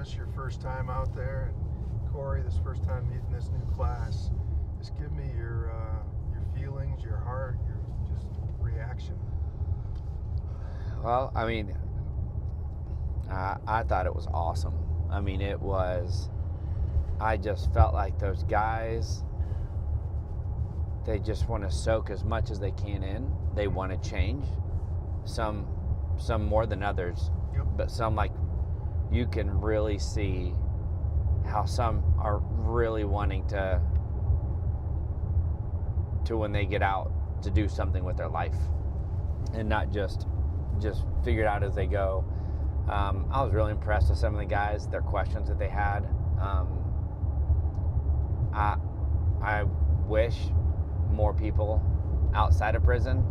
Aramis, your first time out there, and Corey, this first time meeting this new class. Just give me your feelings, your heart, your just reaction. Well, I mean, I thought it was awesome. I mean, I just felt like those guys, they just want to soak as much as they can in. They want to change. Some more than others, Yep. but some, like, you can really see how some are really wanting to when they get out to do something with their life and not just figure it out as they go. I was really impressed with some of the guys, their questions that they had. I wish more people outside of prison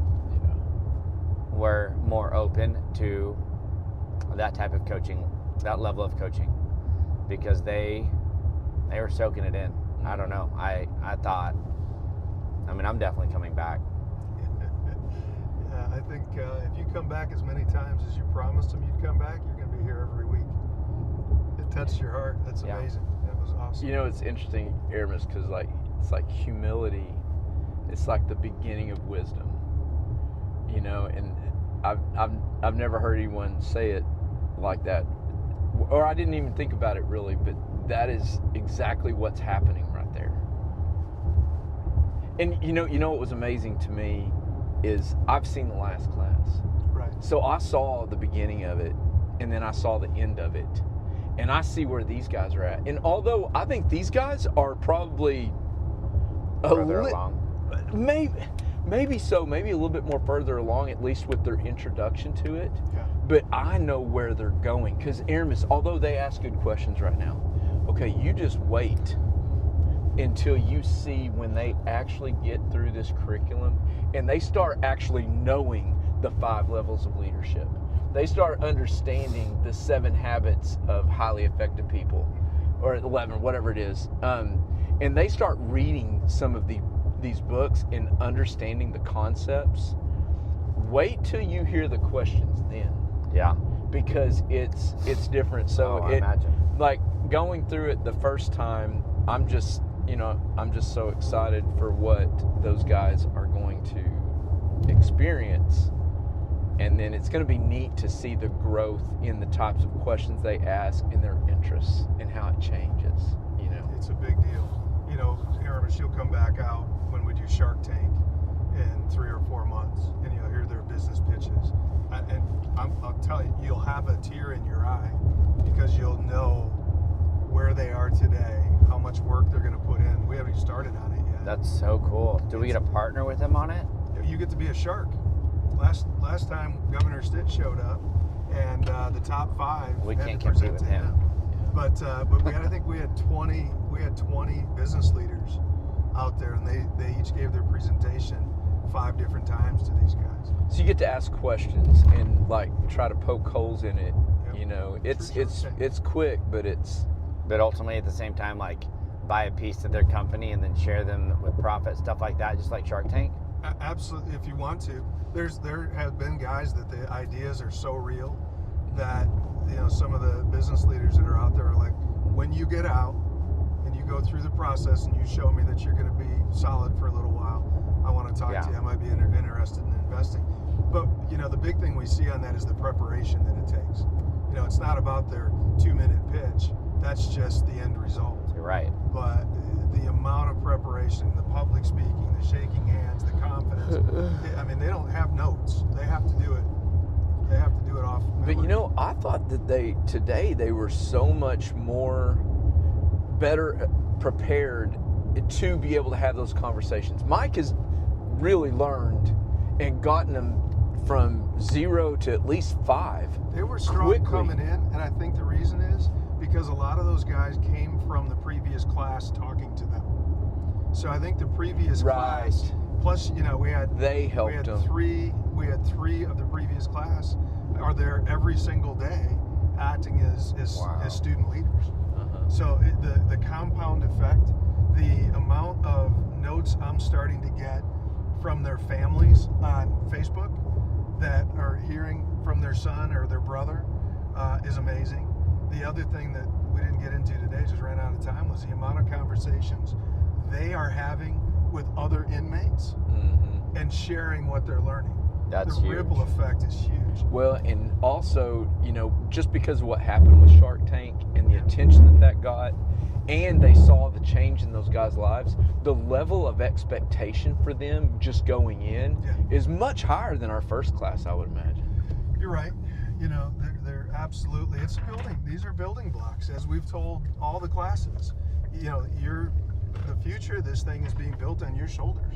were more open to that type of coaching, that level of coaching, because they were soaking it in. I don't know. I thought, I mean, I'm definitely coming back. Yeah, I think if you come back as many times as you promised them you'd come back, you're going to be here every week. It touched your heart. That's amazing. That was awesome. You know, it's interesting, Aramis, because it's like humility. It's like the beginning of wisdom. You know, and I've never heard anyone say it like that, or I didn't even think about it really, but that is exactly what's happening right there. And you know what was amazing to me is I've seen the last class. Right. So I saw the beginning of it, and then I saw the end of it, and I see where these guys are at. And although I think these guys are probably Further along. Maybe so, maybe a little bit more further along, at least with their introduction to it. Yeah. But I know where they're going, because Aramis, although they ask good questions right now, okay, you just wait until you see when they actually get through this curriculum and they start actually knowing the 5 levels of leadership. They start understanding the 7 habits of highly effective people, or 11, whatever it is. And they start reading some of these books and understanding the concepts. Wait till you hear the questions then. Yeah. Because it's different. So I imagine. Like going through it the first time, I'm just so excited for what those guys are going to experience. And then it's going to be neat to see the growth in the types of questions they ask and their interests and how it changes, you know. It's a big deal. You know, Aramis, you'll come back out when we do Shark Tank in 3 or 4 months, and you'll hear their business pitches. And I'll tell you, you'll have a tear in your eye because you'll know where they are today, how much work they're going to put in. We haven't even started on it yet. That's so cool. Do we get to partner with them on it? You get to be a shark. Last time Governor Stitt showed up, and the top 5 We had can't to compete present with to him. But I think we had 20 business leaders out there, and they each gave their presentation 5 different times to these guys. So you get to ask questions and like try to poke holes in it. Yep. You know, it's Sure. quick, but it's But ultimately, at the same time, like, buy a piece of their company and then share them with profit, stuff like that, just like Shark Tank. Absolutely, if you want to. There have been guys that the ideas are so real that, you know, some of the business leaders that are out there are like, when you get out and you go through the process and you show me that you're going to be solid for a little while, I want to talk to you. I might be interested in investing. But, you know, the big thing we see on that is the preparation that it takes. You know, it's not about their 2-minute pitch. That's just the end result. You're right. But the amount of preparation, the public speaking, the shaking hands, the confidence. I mean, they don't have notes. They have to do it. They have to do it off memory. But you know, I thought that today they were so much more better prepared to be able to have those conversations. Mike has really learned and gotten them from 0 to at least 5. They were strong quickly. coming in, and I think the reason is because a lot of those guys came from the previous class talking to them. So I think the previous class, plus, you know, They helped we had them. We had 3 of the previous class are there every single day acting as student leaders. So the compound effect, the amount of notes I'm starting to get from their families on Facebook that are hearing from their son or their brother is amazing. the other thing that we didn't get into today, just ran out of time, was the amount of conversations they are having with other inmates and sharing what they're learning. That's the huge. ripple effect is huge. Well, and also, you know, just because of what happened with Shark Tank and the attention that got, and they saw the change in those guys' lives, the level of expectation for them just going in is much higher than our first class, I would imagine. You're right. You know, they're absolutely, it's a building. These are building blocks, as we've told all the classes. You know, the future of this thing is being built on your shoulders.